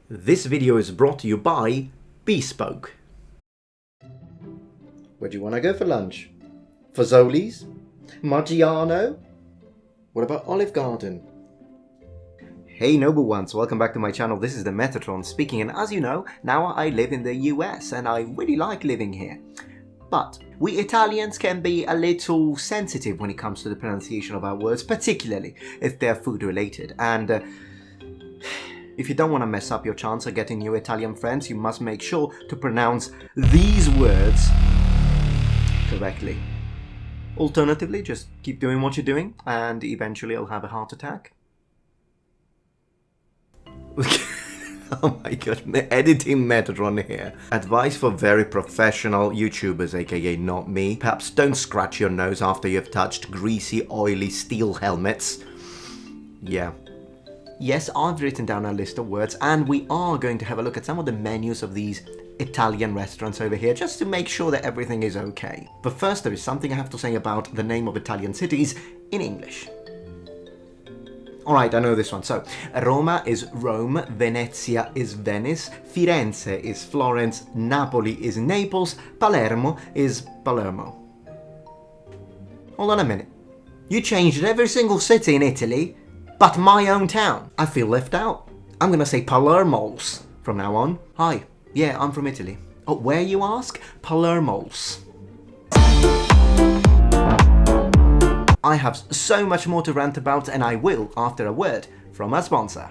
This video is brought to you by Bespoke. Where do you want to go for lunch? Fazoli's? Maggiano? What about Olive Garden? Hey noble ones, welcome back to my channel. This is the Metatron speaking, and as you know, now I live in the US and I really like living here. But we Italians can be a little sensitive when it comes to the pronunciation of our words, particularly if they're food related. And if you don't want to mess up your chance of getting new Italian friends, you must make sure to pronounce these words correctly. Alternatively, just keep doing what you're doing and eventually I'll have a heart attack. Oh my god, editing Metatron here. Advice for very professional YouTubers, aka not me. Perhaps don't scratch your nose after you've touched greasy, oily steel helmets. Yeah. Yes, I've written down a list of words and we are going to have a look at some of the menus of these Italian restaurants over here, just to make sure that everything is okay. But first, there is something I have to say about the name of Italian cities in English. Alright, I know this one. So, Roma is Rome, Venezia is Venice, Firenze is Florence, Napoli is Naples, Palermo is Palermo. Hold on a minute. You changed every single city in Italy, but my own town. I feel left out. I'm gonna say Palermo's from now on. Hi, yeah, I'm from Italy. Oh, where you ask? Palermo's. I have so much more to rant about, and I will after a word from our sponsor.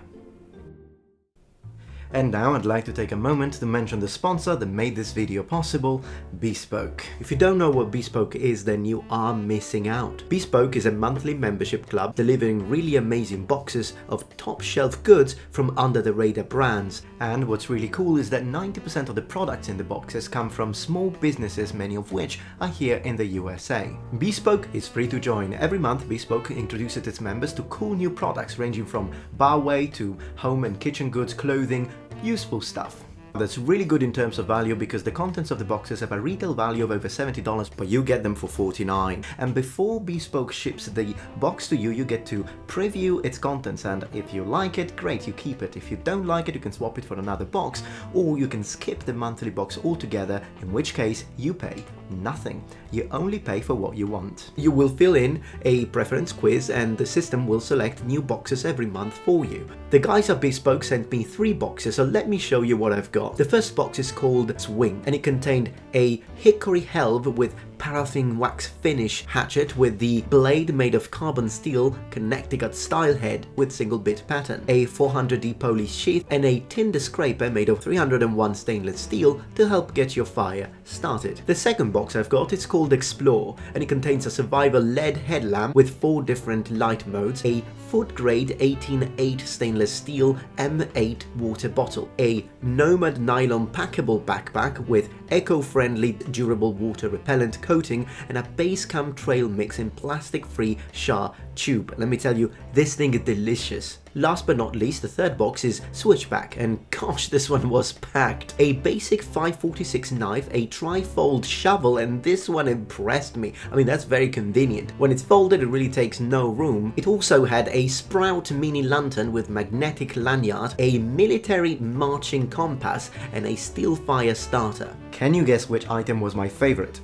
And now I'd like to take a moment to mention the sponsor that made this video possible, Bespoke. If you don't know what Bespoke is, then you are missing out. Bespoke is a monthly membership club delivering really amazing boxes of top shelf goods from under the radar brands. And what's really cool is that 90% of the products in the boxes come from small businesses, many of which are here in the USA. Bespoke is free to join. Every month Bespoke introduces its members to cool new products ranging from barway to home and kitchen goods, clothing, useful stuff. That's really good in terms of value because the contents of the boxes have a retail value of over $70, but you get them for $49. And before Bespoke ships the box to you, you get to preview its contents, and if you like it, great, you keep it. If you don't like it, you can swap it for another box, or you can skip the monthly box altogether, in which case you pay nothing. You only pay for what you want. You will fill in a preference quiz and the system will select new boxes every month for you. The guys at Bespoke sent me 3 boxes, so let me show you what I've got. The first box is called Swing, and it contained a hickory helve with paraffin wax finish hatchet with the blade made of carbon steel Connecticut style head with single bit pattern, a 400D poly sheath, and a tinder scraper made of 301 stainless steel to help get your fire started. The second box I've got is called Explore, and it contains a survival LED headlamp with 4 different light modes, a food grade 18-8 stainless steel M8 water bottle, a Nomad nylon packable backpack with eco-friendly durable water repellent coating, and a base camp trail mix in plastic-free char tube. Let me tell you, this thing is delicious. Last but not least, the third box is Switchback, and gosh, this one was packed. A basic 546 knife, a tri-fold shovel, and this one impressed me. I mean, that's very convenient. When it's folded, it really takes no room. It also had a Sprout mini lantern with magnetic lanyard, a military marching compass, and a steel fire starter. Can you guess which item was my favorite?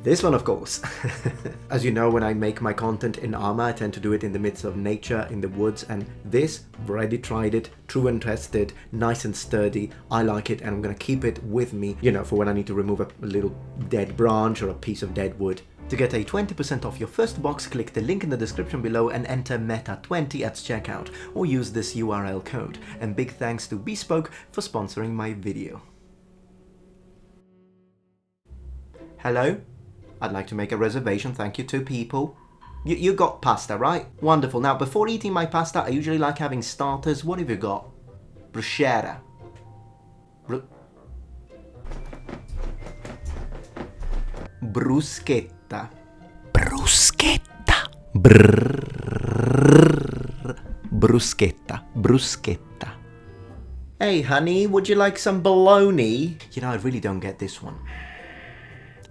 This one, of course. As you know, when I make my content in armor, I tend to do it in the midst of nature, in the woods, and this, I've already tried it, true and tested, nice and sturdy. I like it, and I'm gonna keep it with me, you know, for when I need to remove a little dead branch or a piece of dead wood. To get a 20% off your first box, click the link in the description below and enter META20 at checkout, or use this URL code. And big thanks to Bespoke for sponsoring my video. Hello? I'd like to make a reservation, thank you, 2 people. You got pasta, right? Wonderful. Now, before eating my pasta, I usually like having starters. What have you got? Bruschetta. Bruschetta. Bruschetta. Brrrr. Bruschetta. Bruschetta. Hey, honey, would you like some bologna? You know, I really don't get this one.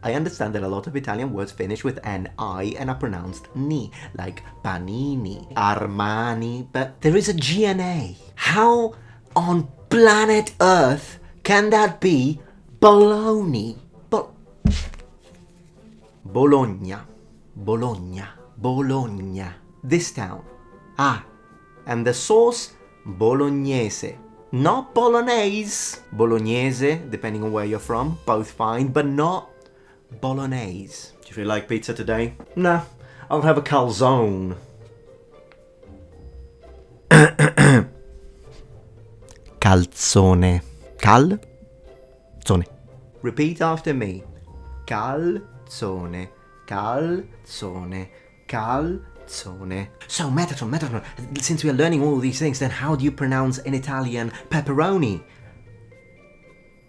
I understand that a lot of Italian words finish with an I and are pronounced ni, like Panini, Armani, but there is a GNA. How on planet Earth can that be baloney? Bologna. Bologna. Bologna. This town. Ah. And the sauce, bolognese. Not bolognese. Bolognese, depending on where you're from, both fine, but not bolognese. Do you feel like pizza today? Nah, I'll have a calzone. Calzone. Calzone. Repeat after me. Calzone. Calzone. Calzone. So, Metatron, since we are learning all these things, then how do you pronounce in Italian pepperoni?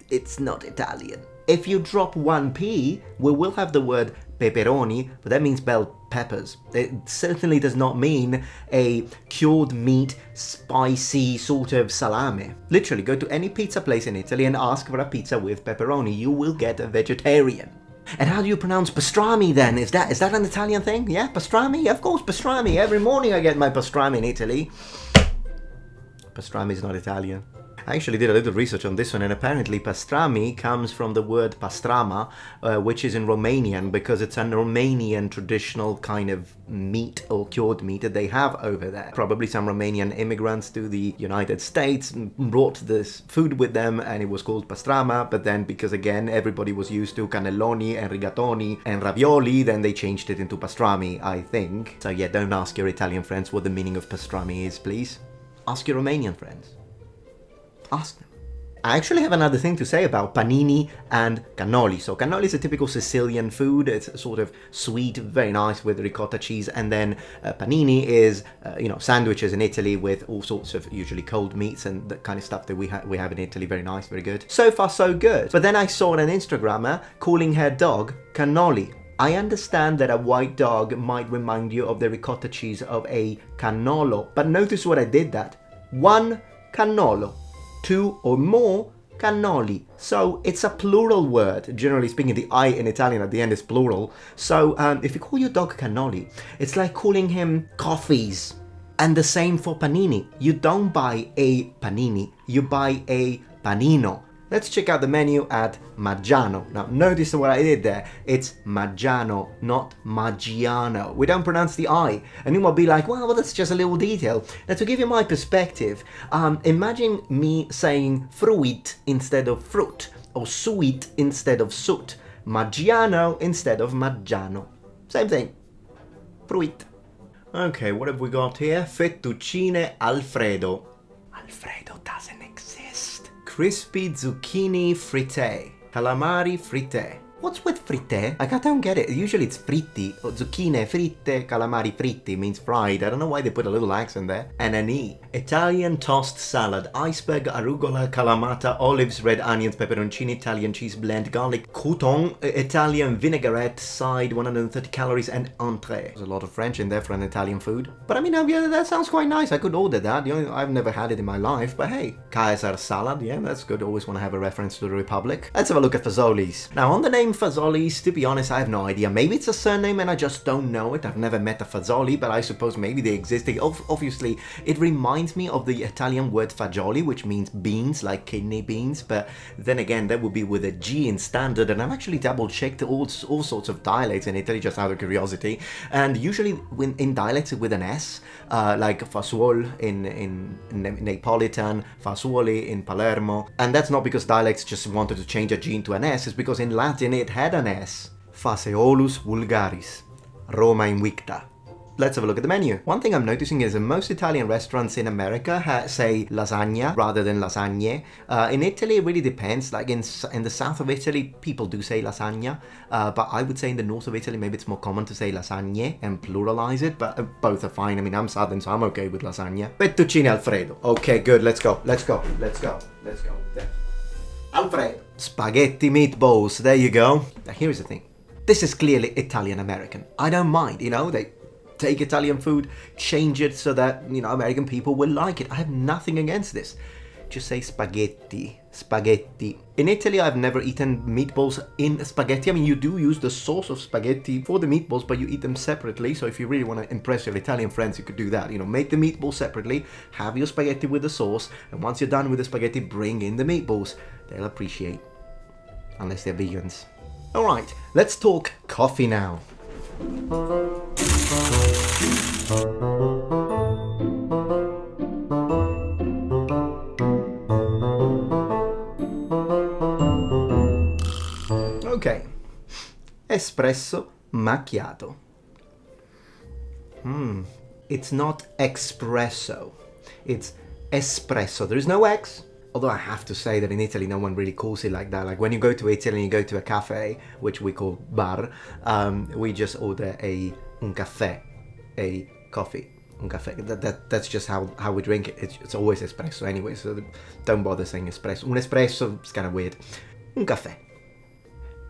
It's not Italian. If you drop one P, we will have the word pepperoni, but that means bell peppers. It certainly does not mean a cured meat, spicy sort of salami. Literally, go to any pizza place in Italy and ask for a pizza with pepperoni. You will get a vegetarian. And how do you pronounce pastrami then? Is that an Italian thing? Yeah, pastrami? Yeah, of course, pastrami. Every morning I get my pastrami in Italy. Pastrami is not Italian. I actually did a little research on this one, and apparently pastrami comes from the word pastrama, which is in Romanian, because it's a Romanian traditional kind of meat or cured meat that they have over there. Probably some Romanian immigrants to the United States brought this food with them, and it was called pastrama, but then because again everybody was used to cannelloni and rigatoni and ravioli, then they changed it into pastrami, I think. So yeah, don't ask your Italian friends what the meaning of pastrami is, please. Ask your Romanian friends. Ask them. I actually have another thing to say about panini and cannoli. So cannoli is a typical Sicilian food. It's sort of sweet, very nice with ricotta cheese. And then panini is, sandwiches in Italy with all sorts of usually cold meats and the kind of stuff that we have in Italy. Very nice, very good. So far, so good. But then I saw an Instagrammer calling her dog cannoli. I understand that a white dog might remind you of the ricotta cheese of a cannolo. But notice what I did that. One cannolo. Two or more cannoli. So it's a plural word. Generally speaking, the I in Italian at the end is plural. So if you call your dog cannoli, it's like calling him coffees. And the same for panini. You don't buy a panini, you buy a panino. Let's check out the menu at Maggiano. Now, notice what I did there. It's Maggiano, not Maggiano. We don't pronounce the I. And you might be like, well, that's just a little detail. Now, to give you my perspective, imagine me saying fruit instead of fruit, or sweet instead of soot, Maggiano instead of Maggiano. Same thing. Fruit. Okay, what have we got here? Fettuccine Alfredo. Alfredo doesn't exist. Crispy zucchini fritte. Calamari fritte. What's with fritte? I don't get it. Usually it's fritti. Or zucchine fritte, calamari fritti means fried. I don't know why they put a little accent there. And an E. Italian tossed salad. Iceberg, arugula, calamata, olives, red onions, pepperoncini, Italian cheese blend, garlic, crouton, Italian vinaigrette, side 130 calories, and entree. There's a lot of French in there for an Italian food. But I mean, yeah, that sounds quite nice. I could order that. I've never had it in my life. But hey, Caesar salad. Yeah, that's good. Always want to have a reference to the Republic. Let's have a look at Fazoli's. Now, on the name Fazoli's, to be honest, I have no idea. Maybe it's a surname and I just don't know it. I've never met a Fazoli, but I suppose maybe they exist. Obviously, it reminds me of the Italian word fagioli, which means beans, like kidney beans, but then again, that would be with a G in standard, and I've actually double-checked all sorts of dialects in Italy, just out of curiosity, and usually when in dialects with an S, like Fasuol in Neapolitan, Fasuoli in Palermo, and that's not because dialects just wanted to change a G into an S, it's because in Latin it had an S. Faseolus vulgaris, Roma invicta. Let's have a look at the menu. One thing I'm noticing is that most Italian restaurants in America say lasagna rather than lasagne. In Italy, it really depends. Like in the south of Italy, people do say lasagna. But I would say in the north of Italy, maybe it's more common to say lasagne and pluralize it. But both are fine. I mean, I'm southern, so I'm okay with lasagna. Fettuccine Alfredo. Okay, good. Let's go. There. Alfredo. Spaghetti meatballs. There you go. Now, here's the thing. This is clearly Italian-American. I don't mind, they take Italian food, change it so that, American people will like it. I have nothing against this. just say spaghetti. Spaghetti. In Italy, I've never eaten meatballs in spaghetti. I mean, you do use the sauce of spaghetti for the meatballs, but you eat them separately. So if you really want to impress your Italian friends, you could do that. You know, make the meatballs separately, have your spaghetti with the sauce, and once you're done with the spaghetti, bring in the meatballs. They'll appreciate. Unless they're vegans. Alright, let's talk coffee now. Okay, espresso macchiato. It's not espresso, it's espresso. There is no X, although I have to say that in Italy no one really calls it like that. Like when you go to Italy and you go to a cafe, which we call bar, we just order un caffè, a coffee. Un caffè. That's just how we drink it. It's always espresso anyway, so don't bother saying espresso. Un espresso is kind of weird. Un caffè.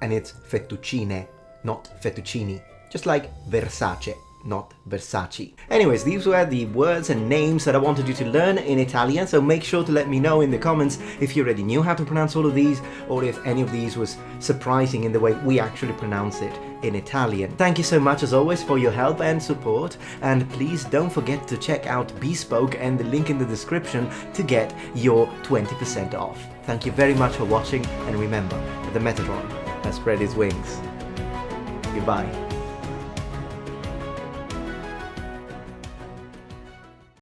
And it's fettuccine, not fettuccini. Just like Versace, not Versace. Anyways, these were the words and names that I wanted you to learn in Italian, so make sure to let me know in the comments if you already knew how to pronounce all of these, or if any of these was surprising in the way we actually pronounce it in Italian. Thank you so much as always for your help and support, and please don't forget to check out Bespoke and the link in the description to get your 20% off. Thank you very much for watching, and remember, the Metatron has spread his wings. Goodbye.